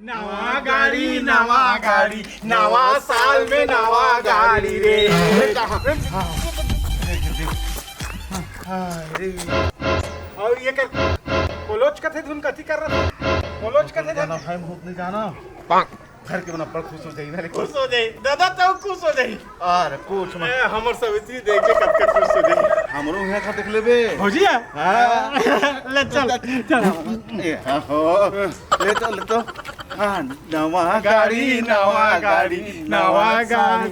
नवा साल में नवा गाड़ी रे। और ये कर कोलोच कथे धुन कथी कर रहा था? कोलोच कथे जाना भाई बहुत नहीं जाना घर के बना पर खुश हो जाई ना रे। खुश हो जाई दादा तो खुश हो जाई। अरे पूछ मत हमर सवित्री देख के कब खुश हो जाई। हमरो यहां का देख लेबे भौजिया। हां ले चल चल ए हो ले तो हां नवा गाड़ी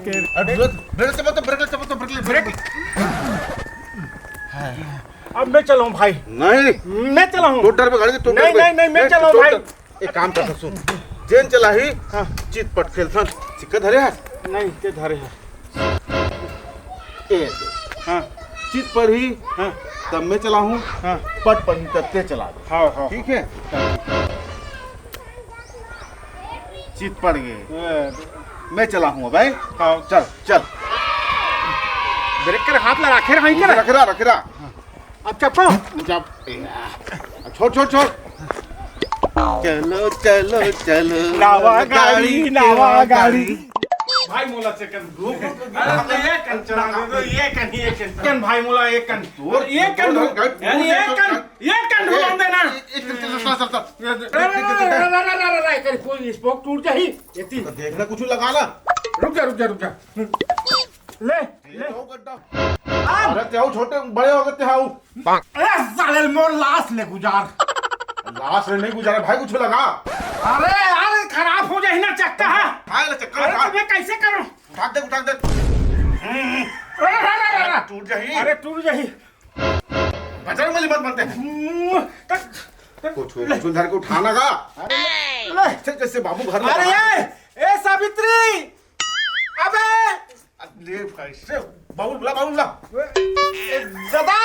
के ब्रेक अब मैं चलाऊं भाई। नहीं मैं चलाऊं टोटर पे गाड़ी टोटर नहीं मैं चलाऊं भाई। एक काम कर सुन जेन चला ही हां चित पट खेल सन सिक्का धरे है नहीं के धरे है ए हां चित पर ही हां तब मैं चला हूं हां पट पर ही तब ते चला दे। हां ठीक है चित पड़ गए मैं चला हूं भाई। हां चल ब्रेक कर हाथ लगा रखे रही कर रख रहा अब चप्पो जब छोड़ चलो नवा गाड़ी भाई मोला से कर ये कन भाई मोला एक कन ढूंढ देना कर कोई स्पोक टूट जाही एती देखना कुछ लगा ला। रुक जा ले अरे तेहू छोटे बड़े हो गए तेहू अरे साले मोर लाश ले गुजार लाश रे नहीं गुजारे भाई कुछ लगा। अरे यार खराब हो जाए ना चक्का है। भाई ले चक्कर अरे तो मैं कैसे करूं? उठा दे टूट जाही। अरे टूट जाही बजरंग बली मत बनते कुछ धर के उठाना का। अरे जैसे बाबू घर में। अरे ए सावित्री अबे ले कैसे बाबू बुला दादा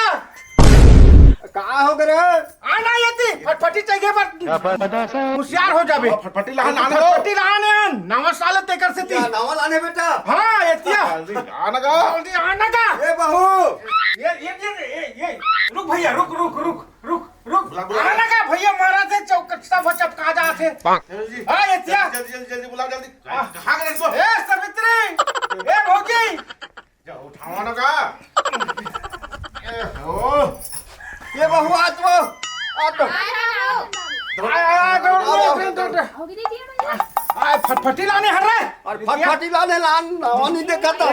कहाँ हो गए आना यति फटफटी चाहिए पर होशियार हो जाबे। फटफटी लहान आना फटफटी लाने नवा साल ते कर सेती नवा लाने बेटा। हां एतिया आना का जल्दी आना का। ए बहू ये रुक भैया रुक आना का भैया मारा थे चौकट्टा बचपका जा थे। हां एतिया जल्दी बुलाओ जल्दी कहां गए इसको। ए सावित्री ए भौजी जा उठाओ ना का। ओ ये बहू आ तो आय फटफटी लाने हर रे और फटफटी लाने लान नवा नहीं देखा था।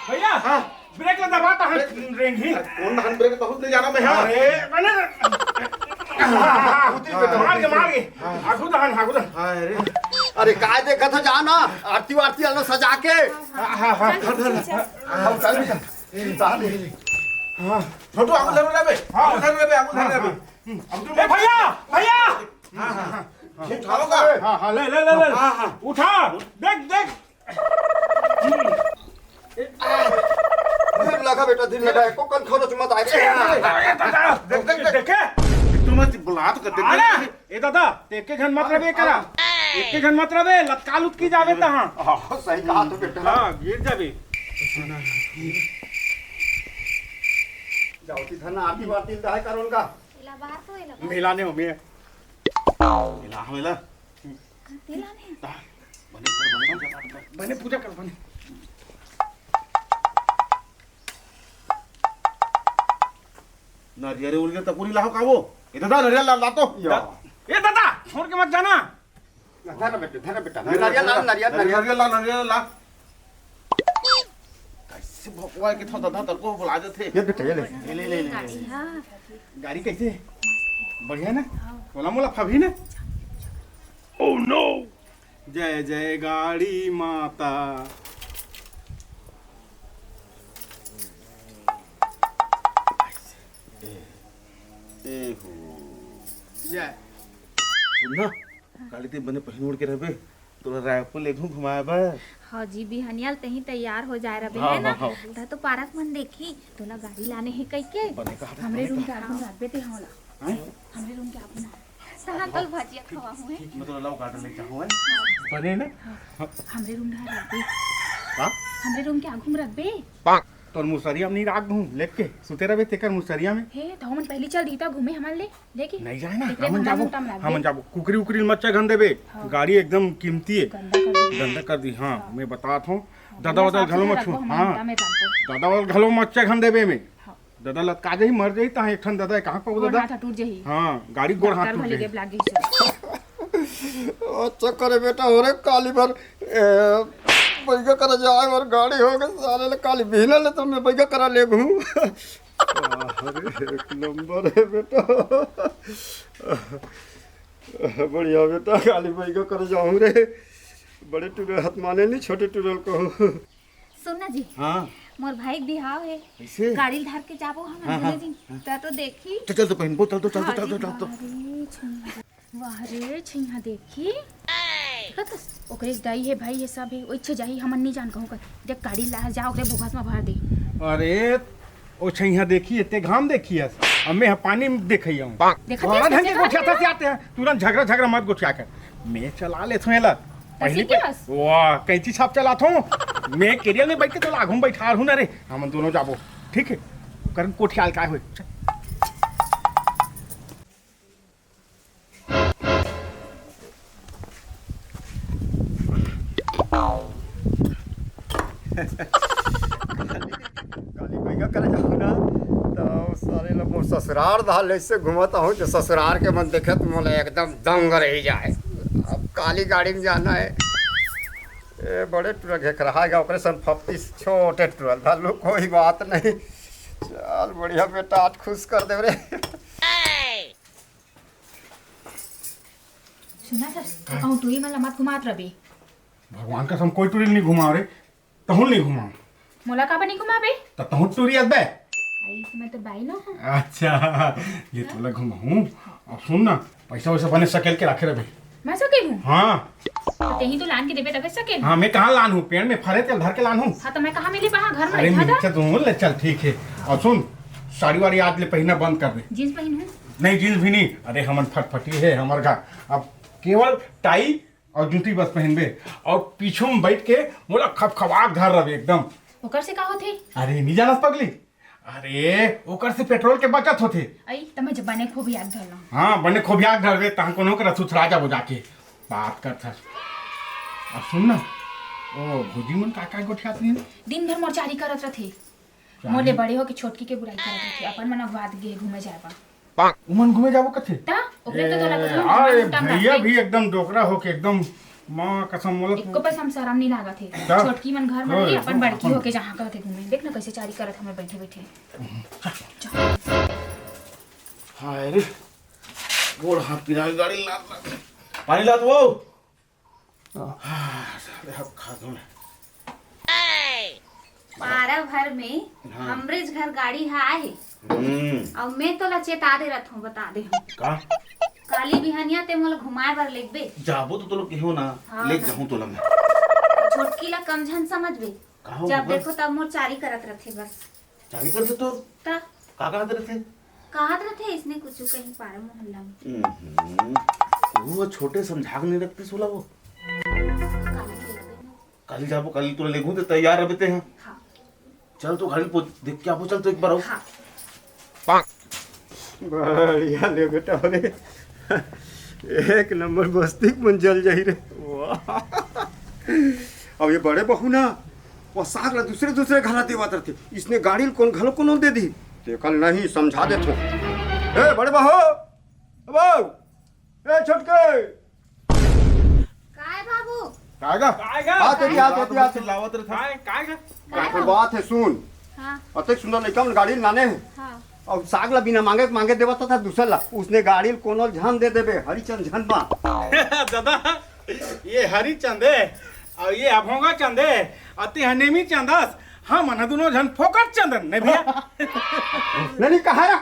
भैया ब्रेक लगा दबाता है रेंगी कौन हन ब्रेक बहुत ले जाना मैं। अरे मैंने मार के आगू दहन अरे अरे काय देखा था जाना आरती वारती आना सजा के। छोटू आगू धर ले बे भैया उठाओ का। हां ले उठा देख धीर लगा बेटा धीर लगा को कल खोलो मत आए। देखे तुम बुला तो कर दे ए दादा एके घन मत रबे करा एके घन मत रबे लटका लुटकी जावे तहां। हां सही कहा तो बेटा। हां गिर जाबे जाओती थाना आरती वारती दाय करोन का मिलाने हो मैं मिला बने पूजा कर बने नारियल उड़ गया तो पूरी लाओ कावो ये दादा नारियल ला तो ए दादा छोड़ के मत जाना। धर बेटा नारियल ला कैसे भगवा के था दादा तर को बुला दे थे। ये बेटा ये ले गाड़ी कैसे बढ़िया ना बोला मोला फभी ना। ओह नो जय जय गाड़ी माता। जय सुनना गाड़ी ते बने पहन उड़ के रहबे तोरा रायपुर ले घुमाए बा। हाँ जी बिहानियाल तही तैयार हो जाए रबे हाँ, है ना। हाँ, ता तो पार्क मन देखी तोला गाड़ी लाने है कई के बने का हमरे रूम के आगू रात ते होला हमरे रूम के आगू ना सहा कल भजिया खवा हुए मैं तो लाओ गार्डन ले जाऊं है बने ना हमरे रूम ढा रखबे हां हमरे रूम के आगू में रखबे तो मुसरिया में नहीं राख दूं लेके सुते रहे तेकर मुसरिया में हे तो हम पहली चल दीता घूमे हमारे ले लेके नहीं जाए ना एकरे हमन घुमा जाबो घुमा में लाग हमन जाबो कुकरी उकरी मच्चा गन देबे गाड़ी एकदम कीमती है गंदा कर दी हाँ मैं बतात हूँ दादा वादा घलो मत हाँ दादा वादा घलो मच्चा गन देबे में दादा लटका जाही मर जाही ता एक ठन दादा कहां पाऊ दादा हाथ टूट जाही हाँ गाड़ी गोड़ हाथ टूट भले जाही के लाग गई अच्छा करे बेटा हो रे काली भर बैगा करा जाए और गाड़ी हो गई साले ले काली भीना ले तो मैं बैगा करा ले घूं अरे एक नंबर है बेटा बढ़िया बेटा काली बैगा कर जाऊं रे बड़े टूरल हाथ माने नहीं छोटे टूरल को सुनना जी हाँ मोर भाई बिहाव है कैसे गाड़ी धार के जाबो हम बोले जी तो देखी चल तो पहन चल तो वाह रे छिया देखी ओकरे दाई है भाई है सब है ओइछे जाही हमन नहीं जान कहूं देख गाड़ी ला जा ओकरे भोगस में भर दे अरे ओ छैया देखी इतने घाम देखी है अब मैं पानी में देखई हूं देखा बड़ा ढंग के गोठिया से आते हैं तुरंत झगड़ा मत गोठिया कर मैं चला ले थोएला पहली वाह कैंची छाप चला थो मैं केरियल में बैठ के तो आगू बैठा हूं ना रे हम दोनों जाबो ठीक है करन कोठियाल काय होय काली बैगा कर जाऊं ना तो सारे लोग मोर ससुराल दाल ऐसे घुमाता हूँ जो ससुराल के मन देखे तो मोले एकदम दंग रह जाए अब काली गाड़ी में जाना है ये बड़े टूरल घेक रहा है ओकरे सन फप्ती छोटे टूरल धालू कोई बात नहीं चल बढ़िया बेटा आज खुश कर दे रे सुना सर कहूं तू ही मला मत घुमात रबे भगवान कसम कोई टूरी नहीं घुमाओ रे तहुन नहीं घुमाओ मोला का बनी घुमाबे तो तहुन टूरी अबे आई मैं तो बाई ना हूं अच्छा ये तो लग घुमाऊं अब सुन ना पैसा वैसा बने सकेल के रखे रहे मैं सके हूं हाँ ते ही तो लान के देबे तबे सके हाँ मैं कहाँ लान हूँ पेड़ में फरे तेल धर के लान हूँ हां तो मैं कहां मिली वहां घर में अरे रखा था मिर्चा तो ले चल ठीक है और सुन साड़ी वाड़ी आज ले पहनना बंद कर दे जींस पहन हूं नहीं जींस भी नहीं अरे हमन फटफटी है हमार का अब केवल टाई और जूती बस पहनबे और पीछू में बैठ के मोला खपखवाक धर रहे एकदम ओकर से का होथे अरे नहीं जानस पगली अरे ओकर से पेट्रोल के बचत होते आई त मैं जब बने खूब याद धरला हाँ बने खोबियाक धरबे तहन कोनो के सुथरा जाबो जाके बात करता अब सुन ना ओ भुजी मन का गोठियात नहीं दिन भर मोरचारी करत रथे मोले बड़े हो के छोटकी के बुराई करत रथे अपन मन अगवाद गे घूमे जाबा उमन घूमे जाबो कथे ता ओकरे तो तोला कसम अरे भैया भी एकदम डोकरा होके एकदम मां कसम मोला एको पैसा हम शर्म नहीं लागत है क्या? छोटकी मन घर में रही अपन बड़की होके जहां कहते घूमे देख ना कैसे चारी करत हमें बैठे बैठे हाय रे गोड़ हाथ पिरा गाड़ी ला पानी ला वो साले अब खा दो पारा भर में हमरे घर गाड़ी है अब मैं तो ला चेता दे रथ हूं बता दे का काली बिहानिया ते मोला घुमाए बर लेबे जाबो तो लोग केहो ना हाँ, ले हाँ। जाऊं तो मैं छोटकी ला कमझन समझबे काहो जब बाबा? देखो तब मोर चारी करत रथे बस चाली कर दे तो ता का कहते थे कहत रथे इसने कुछ कहीं पारा मोहल्ला में वो छोटे समझा नहीं रखते सोला वो काली के लेबे ना। कल जाबो कल तो ले घूं तैयार रहते हैं हाँ चल तो गाड़ी देख के आपो चल तो एक बार आओ हाँ बढ़िया ले बेटा रे एक नंबर बस्ती मन जल जाही रे वाह अब ये बड़े बहू ना वो साग ला दूसरे दूसरे घरा देवा करते इसने गाड़ी कौन घलो कौन दे दी ते कल नहीं समझा दे तो ए बड़े बहू बहू ए छोटके काय बाबू कागा बात है क्या चिल्लावत रहा है काएगा कोई बात है सुन हाँ अते सुंदर लड़का मन गाड़ी लाने हैं हाँ और साग ला बिना मांगे मांगे देवा था दूसरा ला उसने गाड़ी कोनो झन दे देबे हरिचंद झन बा दादा ये हरी चंद है और ये अभोंगा चंद है अति हनेमी चंदस हम मन दोनों जन फोकट चंदन नहीं भैया नहीं कहा रा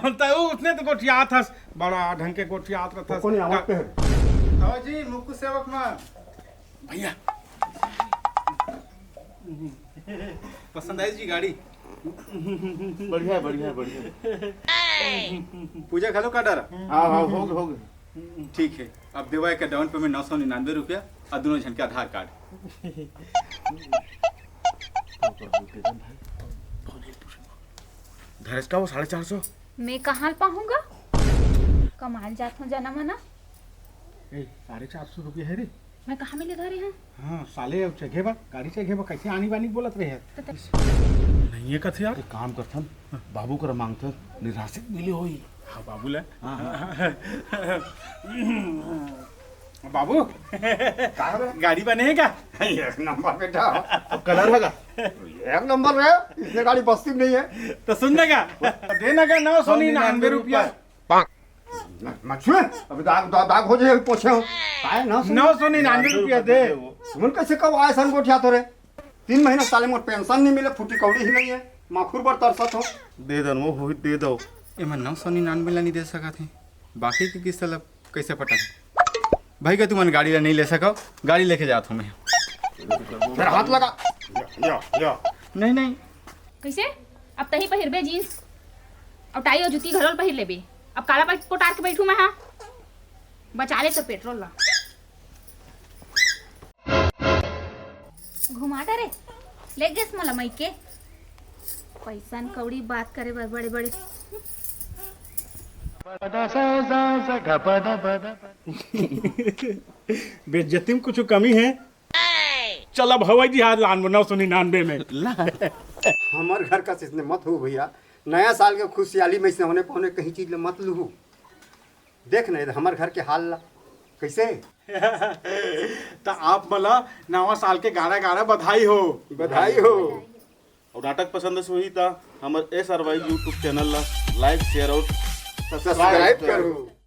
तो उसने तो गोठिया था बड़ा ढंग के गोठिया था कोनी आवत पे है आओ जी मुकु सेवक मान भैया पसंद आई जी गाड़ी बढ़िया है बढ़िया है बढ़िया पूजा खालो का डर हाँ हाँ हो गए ठीक है अब देवा का डाउन पेमेंट 999 रुपया और दोनों जन के आधार कार्ड धरेस का वो 450। मैं कहाँ पाऊंगा? कमाल जात हूँ जना मना। 450 रुपये है रे। मैं कहाँ मिले धरे हैं? हाँ साले अब चेघे बा गाड़ी चेघे बा कैसे आनी बानी बोलत रहे है नहीं है कथे यार। एक काम करथन बाबू कर मांगथन निराशित मिली होई। हाँ बाबू ले बाबू गाड़ी बनेगा। एक नंबर बेटा, अब कलर हैगा एक नंबर है। इसने गाड़ी बस्ती में नहीं है। तो सुनने का देना का 999 रुपया। मछुए अभी दाग हो जाए पूछे हो काय ना 999 रुपया दे। सुमन कैसे कब आए सन गोठिया तोरे 3 महीना साले मोर पेंशन नहीं मिले, फूटी कौड़ी ही नहीं है, माखुर पर तरसत हो। दे दन वो होई दे दो। एमा 999 ला नहीं दे सका थे, बाकी की किस्त ला कैसे पटा भाई का तुमन गाड़ी ला नहीं ले सको, गाड़ी लेके जात हूँ मैं। फिर हाथ लगा या नहीं नहीं कैसे? अब तही पहिरबे जीन्स अब टाई और जूती घरोल पहिर लेबे। अब काला बाइक पोटार के बैठू मैं। हाँ बचा ले तो पेट्रोल ला घुमा डरे ले गेस मला मई के पैसा न कौड़ी बात करे बड़े बड़े। बेइज्जती में कुछ कमी है। चल अब हवाई जहाज लान 999 में। हमार घर का इसने मत हो भैया, नया साल के खुशहाली में इसने होने पौने कहीं चीज ले मत लूहू। देख नहीं हमारे घर के हाल ला कैसे। तो आप मला नवा साल के 11 बधाई हो। बधाई हो। और नाटक पसंद से हुई था हमारे SRY YouTube चैनल ला लाइक शेयर और सब्सक्राइब करो।